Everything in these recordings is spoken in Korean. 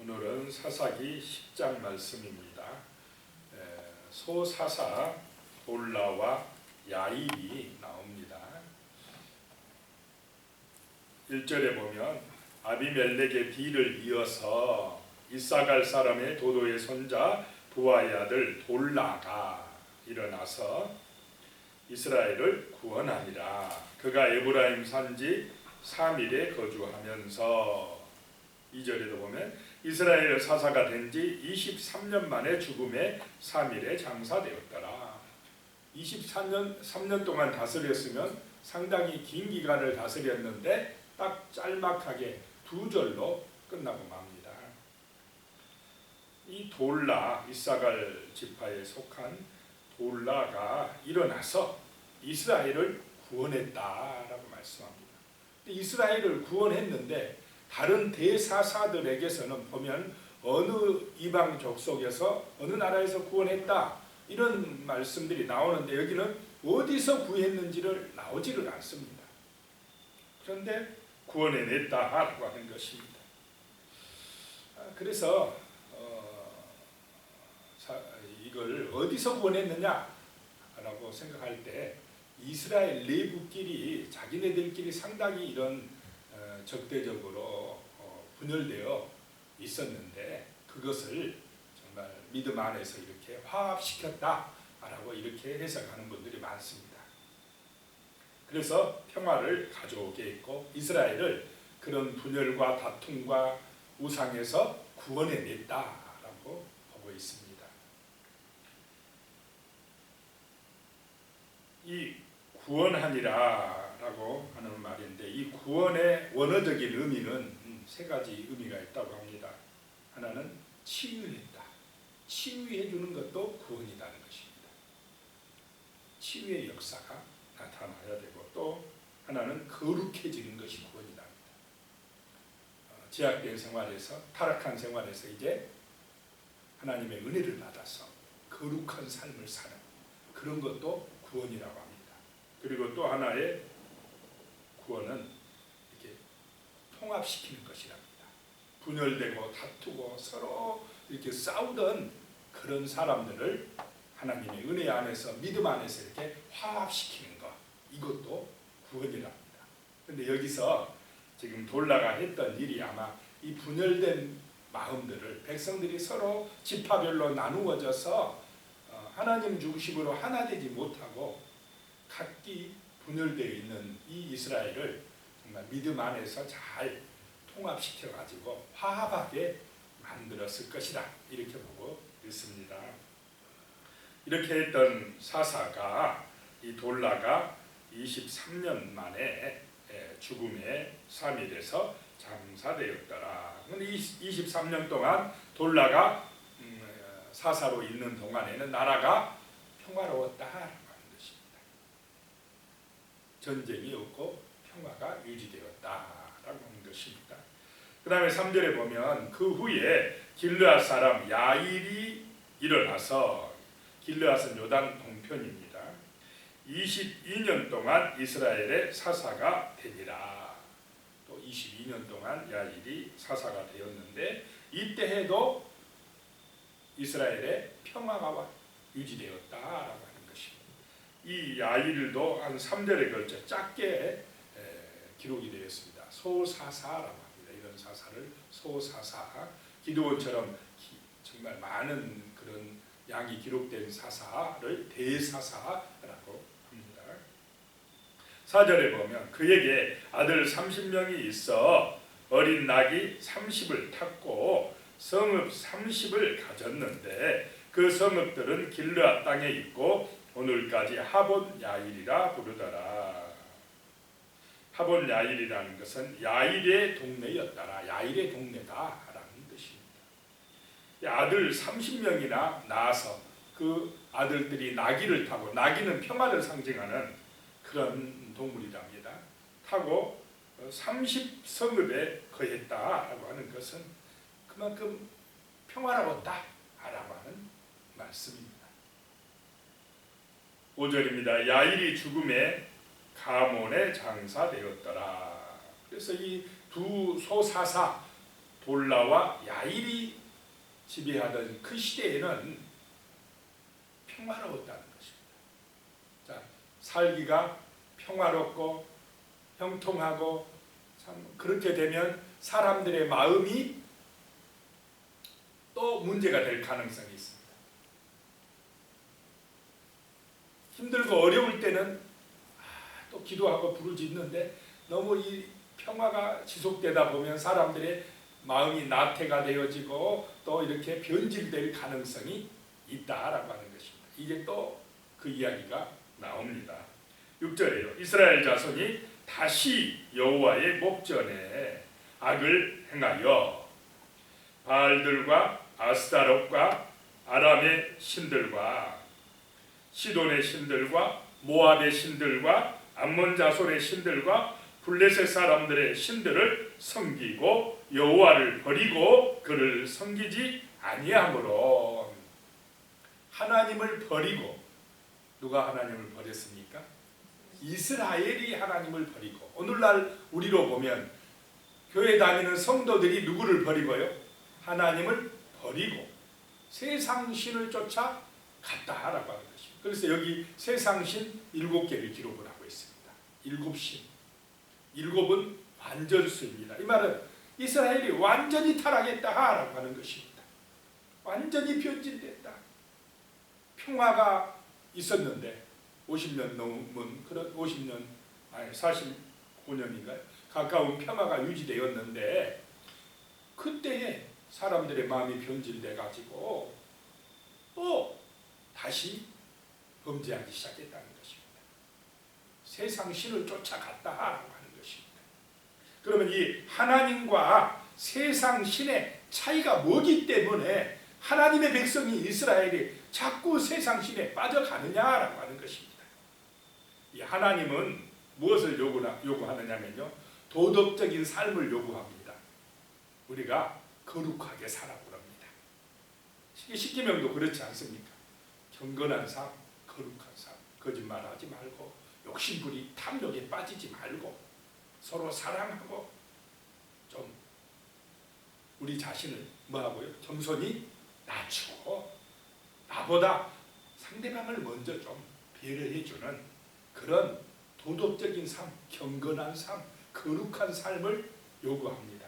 오늘은 사사기 10장 말씀입니다. 소사사 돌라와 야일이 나옵니다. 1절에 보면 아비멜렉의 뒤를 이어서 이사갈 사람의 도도의 손자 부하의 아들 돌라가 일어나서 이스라엘을 구원하니라. 그가 에브라임 산지 3일에 거주하면서 2절에도 보면 이스라엘 사사가 된 지 23년 만에 죽음에 3일에 장사되었더라. 3년 동안 다스렸으면 상당히 긴 기간을 다스렸는데 딱 짤막하게 2절로 끝나고 맙니다. 이 돌라, 이사갈 지파에 속한 돌라가 일어나서 이스라엘을 구원했다라고 말씀합니다. 이스라엘을 구원했는데 다른 대사사들에게서는 보면 어느 이방 족속에서 어느 나라에서 구원했다 이런 말씀들이 나오는데 여기는 어디서 구했는지를 나오지를 않습니다. 그런데 구원해냈다라고 하는 것입니다. 그래서 이걸 어디서 구원했느냐라고 생각할 때 이스라엘 내부끼리 자기네들끼리 상당히 이런 적대적으로 분열되어 있었는데 그것을 정말 믿음 안에서 이렇게 화합시켰다라고 이렇게 해석하는 분들이 많습니다. 그래서 평화를 가져오게 했고 이스라엘을 그런 분열과 다툼과 우상에서 구원해냈다라고 보고 있습니다. 이 구원하니라라고 하는 말인데 이 구원의 원어적인 의미는 세 가지 의미가 있다고 합니다. 하나는 치유했다. 치유해 주는 것도 구원이라는 것입니다. 치유의 역사가 나타나야 되고 또 하나는 거룩해지는 것이 구원이랍니다. 제약된 생활에서 타락한 생활에서 이제 하나님의 은혜를 받아서 거룩한 삶을 사는 그런 것도 구원이라고 합니다. 그리고 또 하나의 구원은 이렇게 통합시키는 것이랍니다. 분열되고 다투고 서로 이렇게 싸우던 그런 사람들을 하나님의 은혜 안에서 믿음 안에서 이렇게 화합시키는 것 이것도 구원이랍니다. 그런데 여기서 지금 돌라가 했던 일이 아마 이 분열된 마음들을 백성들이 서로 지파별로 나누어져서 하나님 중심으로 하나 되지 못하고 각기 분열되어 있는 이 이스라엘을 정말 믿음 안에서 잘 통합시켜 가지고 화합하게 만들었을 것이다 이렇게 보고 있습니다. 이렇게 했던 사사가 이 돌라가 23년 만에 죽음의 3일에서 장사되었더라. 그런데 23년 동안 돌라가 사사로 있는 동안에는 나라가 평화로웠다라고 하는 것입니다. 전쟁이 없고 평화가 유지되었다라고 하는 것입니다. 그 다음에 3절에 보면 그 후에 길르앗 사람 야일이 일어나서 길르앗은 요단 동편입니다. 22년 동안 이스라엘의 사사가 되니라. 또 22년 동안 야일이 사사가 되었는데 이때 해도 이스라엘의 평화가 유지되었다라고 하는 것입니다. 이 야일도 한 3절에 걸쳐 짧게 기록이 되었습니다. 소사사라고 합니다. 이런 사사를 소사사, 기드온처럼 정말 많은 그런 양이 기록된 사사를 대사사라고 합니다. 4절에 보면 그에게 아들 30명이 있어 어린 낙이 30을 탔고 성읍 30을 가졌는데 그 성읍들은 길르앗 땅에 있고 오늘까지 하본 야일이라 부르더라. 하본 야일이라는 것은 야일의 동네였더라. 야일의 동네다라는 뜻입니다. 아들 30명이나 낳아서 그 아들들이 나귀를 타고 나귀는 평화를 상징하는 그런 동물이랍니다. 타고 30성읍에 거했다라고 하는 것은 그만큼 평화로웠다라고 하는 말씀입니다. 5절입니다. 야일이 죽음에 가몬에 장사되었더라. 그래서 이 두 소사사 돌라와 야일 바일이 지배하던 그 시대에는 평화로웠다는 것입니다. 자, 살기가 평화롭고 형통하고 참 그렇게 되면 사람들의 마음이 또 문제가 될 가능성이 있습니다. 힘들고 어려울 때는 또 기도하고 부르짖는데 너무 이 평화가 지속되다 보면 사람들의 마음이 나태가 되어지고 또 이렇게 변질될 가능성이 있다라고 하는 것입니다. 이게 또 그 이야기가 나옵니다. 6절에요. 이스라엘 자손이 다시 여호와의 목전에 악을 행하여 바알들과 아스타롯과 아람의 신들과 시돈의 신들과 모압의 신들과 암몬 자손의 신들과 블레셋 사람들의 신들을 섬기고 여호와를 버리고 그를 섬기지 아니하므로. 하나님을 버리고, 누가 하나님을 버렸습니까? 이스라엘이 하나님을 버리고. 오늘날 우리로 보면 교회 다니는 성도들이 누구를 버리고요? 하나님을 버리고 세상 신을 쫓아 갔다라고 하는 것입니다. 그래서 여기 세상 신 7개를 기록을 하고 있습니다. 7신. 7은 완전수입니다. 이 말은 이스라엘이 완전히 타락했다라고 하는 것입니다. 완전히 변질됐다. 평화가 있었는데 50년 넘은 그런 50년 아니 45년인가요? 가까운 평화가 유지되었는데 그때에 사람들의 마음이 변질돼 가지고 또 다시 범죄하기 시작했다는 것입니다. 세상 신을 쫓아갔다라고 하는 것입니다. 그러면 이 하나님과 세상 신의 차이가 뭐기 때문에 하나님의 백성이 이스라엘이 자꾸 세상 신에 빠져가느냐라고 하는 것입니다. 이 하나님은 무엇을 요구하느냐면요, 도덕적인 삶을 요구합니다. 우리가 거룩하게 살아보랍니다. 십계명도 그렇지 않습니까? 경건한 삶, 거룩한 삶, 거짓말하지 말고 욕심부리 탐욕에 빠지지 말고 서로 사랑하고 좀 우리 자신을 뭐하고요? 겸손히 낮추고 나보다 상대방을 먼저 좀 배려해주는 그런 도덕적인 삶, 경건한 삶, 거룩한 삶을 요구합니다.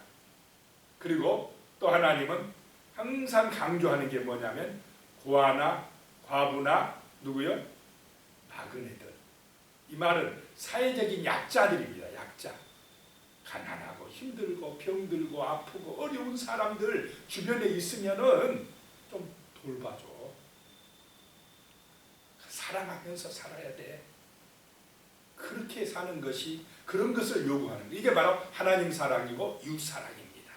그리고 또 하나님은 항상 강조하는 게 뭐냐면 고아나 과부나 누구요? 나그네들. 이 말은 사회적인 약자들입니다. 약자. 가난하고 힘들고 병들고 아프고 어려운 사람들 주변에 있으면은 좀 돌봐줘. 사랑하면서 살아야 돼. 그렇게 사는 것이, 그런 것을 요구하는 거. 이게 바로 하나님 사랑이고 이웃사랑입니다.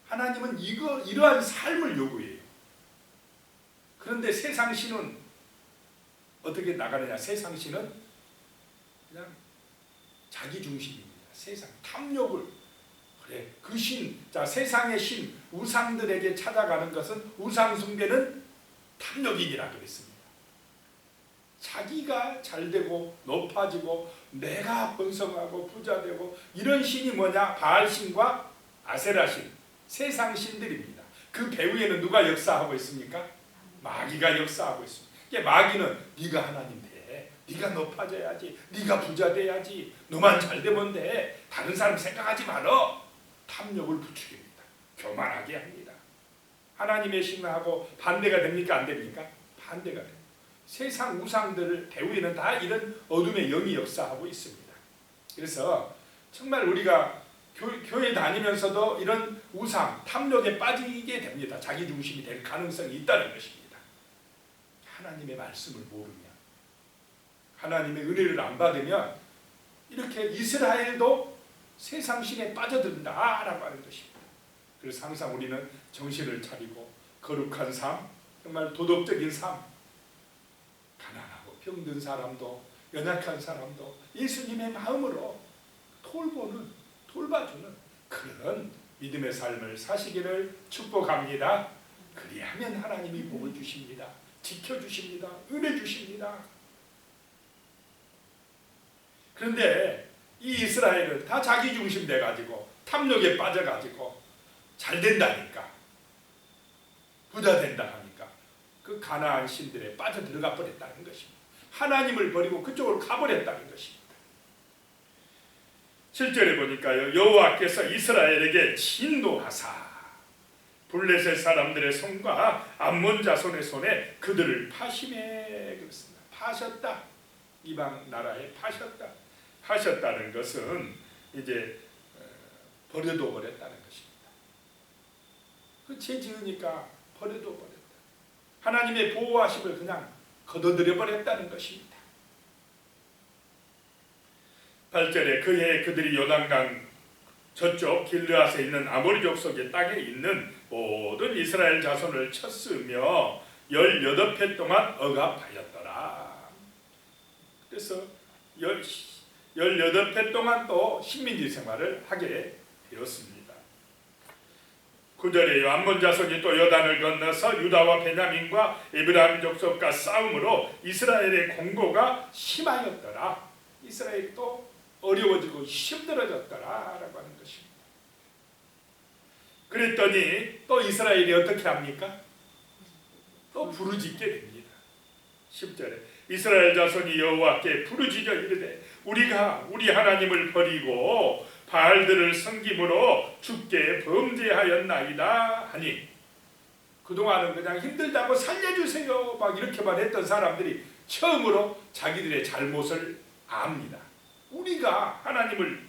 하나님은 이러한 삶을 요구해요. 그런데 세상 신은 어떻게 나가느냐? 세상 신은 그냥 자기 중심입니다. 세상 탐욕을, 그래 그 신, 자 세상의 신 우상들에게 찾아가는 것은 우상 숭배는 탐욕이니라 그랬습니다. 자기가 잘되고 높아지고 내가 번성하고 부자되고 이런 신이 뭐냐? 바알신과 아세라신, 세상 신들입니다. 그 배후에는 누가 역사하고 있습니까? 마귀가 역사하고 있습니다. 마귀는 네가 하나님 돼, 네가 높아져야지, 네가 부자 돼야지, 너만 잘되면 돼, 다른 사람 생각하지 말어. 탐욕을 부추깁니다. 교만하게 합니다. 하나님의 신하고 반대가 됩니까? 안 됩니까? 반대가 됩니다. 세상 우상들을 배후에는 다 이런 어둠의 영이 역사하고 있습니다. 그래서 정말 우리가 교회 다니면서도 이런 우상, 탐욕에 빠지게 됩니다. 자기 중심이 될 가능성이 있다는 것입니다. 하나님의 말씀을 모르면, 하나님의 은혜를 안 받으면 이렇게 이스라엘도 세상 신에 빠져든다라고 하는 것입니다. 그래서 항상 우리는 정신을 차리고 거룩한 삶, 정말 도덕적인 삶, 가난하고 병든 사람도 연약한 사람도 예수님의 마음으로 돌봐주는 그런 믿음의 삶을 사시기를 축복합니다. 그리하면 하나님이 복을 주십니다. 지켜주십니다. 은혜 주십니다. 그런데 이 이스라엘은 다 자기 중심 돼가지고 탐욕에 빠져가지고 잘 된다니까 부자 된다 하니까 그 가나안 신들에 빠져들어가 버렸다는 것입니다. 하나님을 버리고 그쪽으로 가버렸다는 것입니다. 7절에 보니까요, 여호와께서 이스라엘에게 진노하사 블레셋 사람들의 손과 암몬 자손의 손에 그들을 파심해 그렇습니다. 파셨다. 이방 나라에 파셨다. 파셨다는 것은 이제 버려둬 버렸다는 것입니다. 그 죄 지으니까 버려둬 버렸다. 하나님의 보호하심을 그냥 거둬들여 버렸다는 것입니다. 8절에 그해 그들이 요단강 저쪽 길르앗에 있는 아모리 족속의 땅에 있는 모든 이스라엘 자손을 쳤으며 18해 동안 억압하였더라. 그래서 18해 동안 또 식민지 생활을 하게 되었습니다. 9절에 암몬 자손이 또 요단을 건너서 유다와 베냐민과 에브라임 족속과 싸움으로 이스라엘의 공고가 심하였더라. 이스라엘이 또 어려워지고 힘들어졌더라라고 하는 것입니다. 그랬더니 또 이스라엘이 어떻게 합니까? 또 부르짖게 됩니다. 10절에 이스라엘 자손이 여호와께 부르짖어 이르되 우리가 우리 하나님을 버리고 바알들을 섬김으로 주께 범죄하였나이다 하니, 그동안은 그냥 힘들다고 살려주세요 막 이렇게만 했던 사람들이 처음으로 자기들의 잘못을 압니다. 우리가 하나님을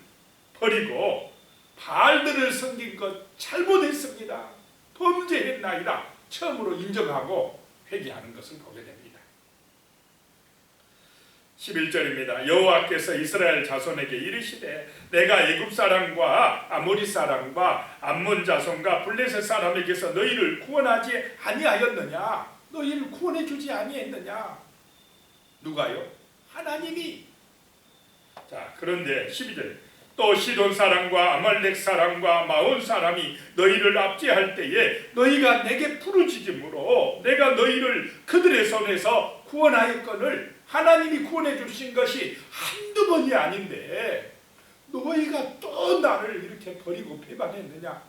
버리고 바알들을 섬긴 것 잘못했습니다. 범죄했나이다. 처음으로 인정하고 회개하는 것을 보게 됩니다. 11절입니다. 여호와께서 이스라엘 자손에게 이르시되 내가 애굽 사람과 아모리 사람과 암몬 자손과 블레셋 사람에게서 너희를 구원하지 아니하였느냐? 너희를 구원해 주지 아니했느냐? 누가요? 하나님이. 자, 그런데 12절 또 시돈 사람과 아말렉 사람과 마온 사람이 너희를 압제할 때에 너희가 내게 부르짖음으로 내가 너희를 그들의 손에서 구원하였거늘 하나님이 구원해 주신 것이 한두 번이 아닌데 너희가 또 나를 이렇게 버리고 배반했느냐?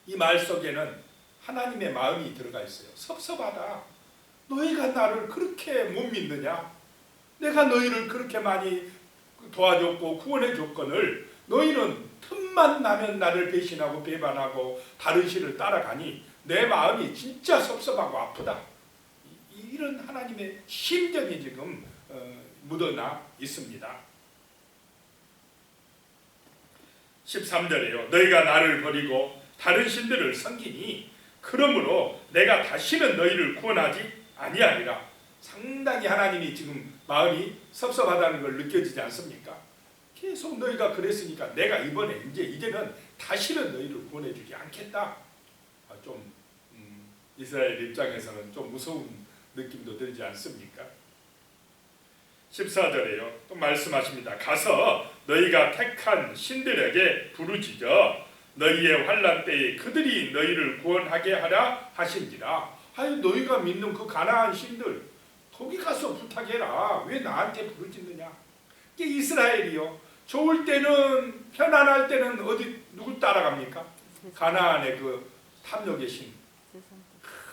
이 말 속에는 하나님의 마음이 들어가 있어요. 섭섭하다. 너희가 나를 그렇게 못 믿느냐? 내가 너희를 그렇게 많이 도와줬고 구원해 줬거늘 너희는 틈만 나면 나를 배신하고 배반하고 다른 신을 따라가니 내 마음이 진짜 섭섭하고 아프다. 이런 하나님의 심정이 지금 묻어나 있습니다. 13절에요. 너희가 나를 버리고 다른 신들을 섬기니 그러므로 내가 다시는 너희를 구원하지 아니하리라. 상당히 하나님이 지금 마음이 섭섭하다는 걸 느껴지지 않습니까? 계속 너희가 그랬으니까 내가 이번에 이제는 다시는 너희를 구원해주지 않겠다. 좀 이스라엘 입장에서는 좀 무서운 느낌도 들지 않습니까? 14절에요. 또 말씀하십니다. 가서 너희가 택한 신들에게 부르짖어 너희의 환난 때에 그들이 너희를 구원하게 하라 하신지라. 아유, 너희가 믿는 그 가나안 신들 거기 가서 부탁해라. 왜 나한테 부르짖느냐? 이게 이스라엘이요. 좋을 때는 편안할 때는 어디 누구 따라갑니까? 가나안의 그 탐욕의 신,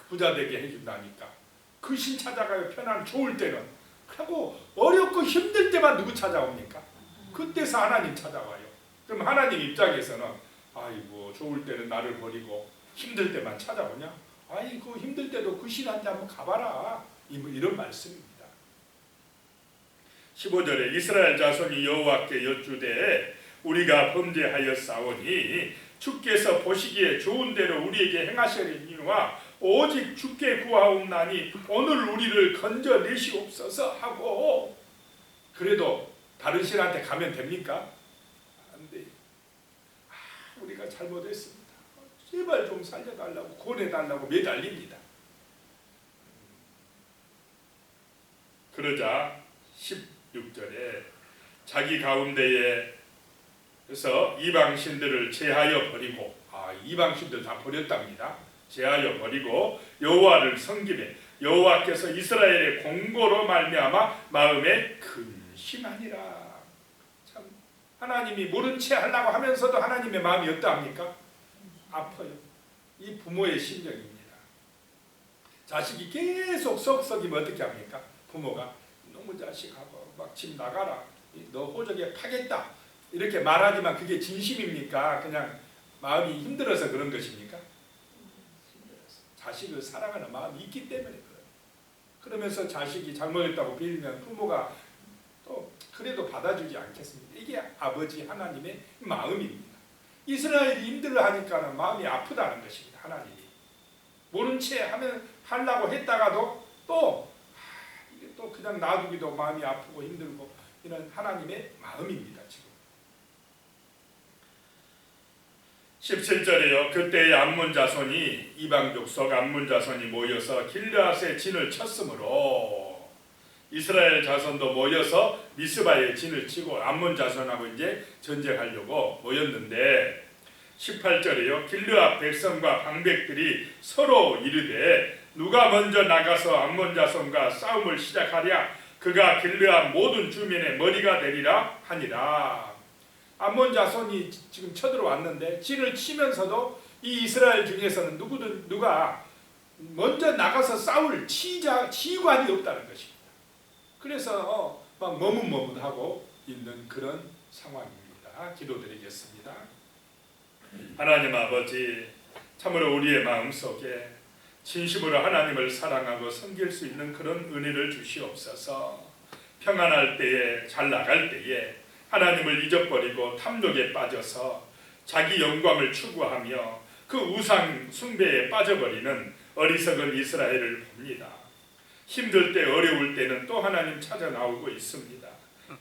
부자 되게 해준다니까. 그 신 찾아가요. 편안 좋을 때는. 그리고 어렵고 힘들 때만 누구 찾아옵니까? 그때서 하나님 찾아와요. 그럼 하나님 입장에서는 아이고 좋을 때는 나를 버리고 힘들 때만 찾아오냐? 아이고 힘들 때도 그 신한테 한번 가봐라. 이런 말씀입니다. 15절에 이스라엘 자손이 여호와께 여쭈되 우리가 범죄하였사오니 주께서 보시기에 좋은 대로 우리에게 행하시리니와 오직 주께 구하옵나니 오늘 우리를 건져내시옵소서 하고. 그래도 다른 신한테 가면 됩니까? 안 돼요. 우리가 잘못했습니다. 제발 좀 살려달라고 구원해달라고 매달립니다. 그러자 16절에 자기 가운데에서 이방신들을 제하여 버리고, 이방신들 다 버렸답니다. 제하여 버리고 여호와를 섬기매 여호와께서 이스라엘의 공고로 말미암아 마음에 근심하니라. 참 하나님이 모른 채 하려고 하면서도 하나님의 마음이 어떠합니까? 아파요. 이 부모의 심정입니다. 자식이 계속 썩썩이면 어떻게 합니까? 부모가 너무 자식하고 막 집 나가라, 너 호적에 파겠다 이렇게 말하지만 그게 진심입니까? 그냥 마음이 힘들어서 그런 것입니까? 힘들어서 자식을 사랑하는 마음이 있기 때문에 그래요. 그러면서 자식이 잘못했다고 빌면 부모가 또 그래도 받아주지 않겠습니까? 이게 아버지 하나님의 마음입니다. 이스라엘이 힘들어하니까 마음이 아프다는 것입니다. 하나님이 모른 채 하려고 했다가도 이게 또 그냥 놔두기도 마음이 아프고 힘들고 이런 하나님의 마음입니다. 지금 17절에요. 그때의 암몬 자손이 이방 족속 암몬 자손이 모여서 길르앗의 진을 쳤으므로 이스라엘 자손도 모여서 미스바에 진을 치고 암몬 자손하고 이제 전쟁하려고 모였는데 18절에요. 길르앗 백성과 방백들이 서로 이르되 누가 먼저 나가서 암몬 자손과 싸움을 시작하랴 그가 길르앗 모든 주민의 머리가 되리라 하니라. 암몬 자손이 지금 쳐들어왔는데 진을 치면서도 이 이스라엘 중에서는 누가 먼저 나가서 싸울 지휘관이 없다는 것입니다. 그래서 막 머뭇머뭇하고 있는 그런 상황입니다. 기도드리겠습니다. 하나님 아버지, 참으로 우리의 마음속에 진심으로 하나님을 사랑하고 섬길 수 있는 그런 은혜를 주시옵소서. 평안할 때에, 잘 나갈 때에 하나님을 잊어버리고 탐욕에 빠져서 자기 영광을 추구하며 그 우상 숭배에 빠져버리는 어리석은 이스라엘을 봅니다. 힘들 때 어려울 때는 또 하나님 찾아 나오고 있습니다.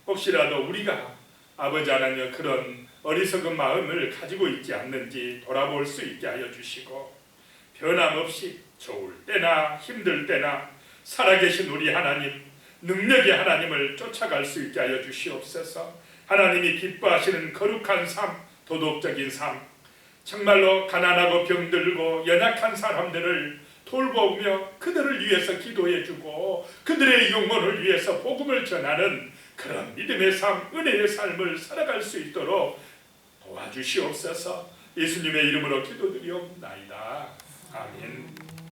혹시라도 우리가 아버지 하나님 그런 어리석은 마음을 가지고 있지 않는지 돌아볼 수 있게 하여 주시고 변함없이 좋을 때나 힘들 때나 살아계신 우리 하나님 능력의 하나님을 쫓아갈 수 있게 하여 주시옵소서. 하나님이 기뻐하시는 거룩한 삶, 도덕적인 삶, 정말로 가난하고 병들고 연약한 사람들을 돌보며 그들을 위해서 기도해주고 그들의 영혼을 위해서 복음을 전하는 그런 믿음의 삶, 은혜의 삶을 살아갈 수 있도록 도와주시옵소서. 예수님의 이름으로 기도드리옵나이다. 아멘.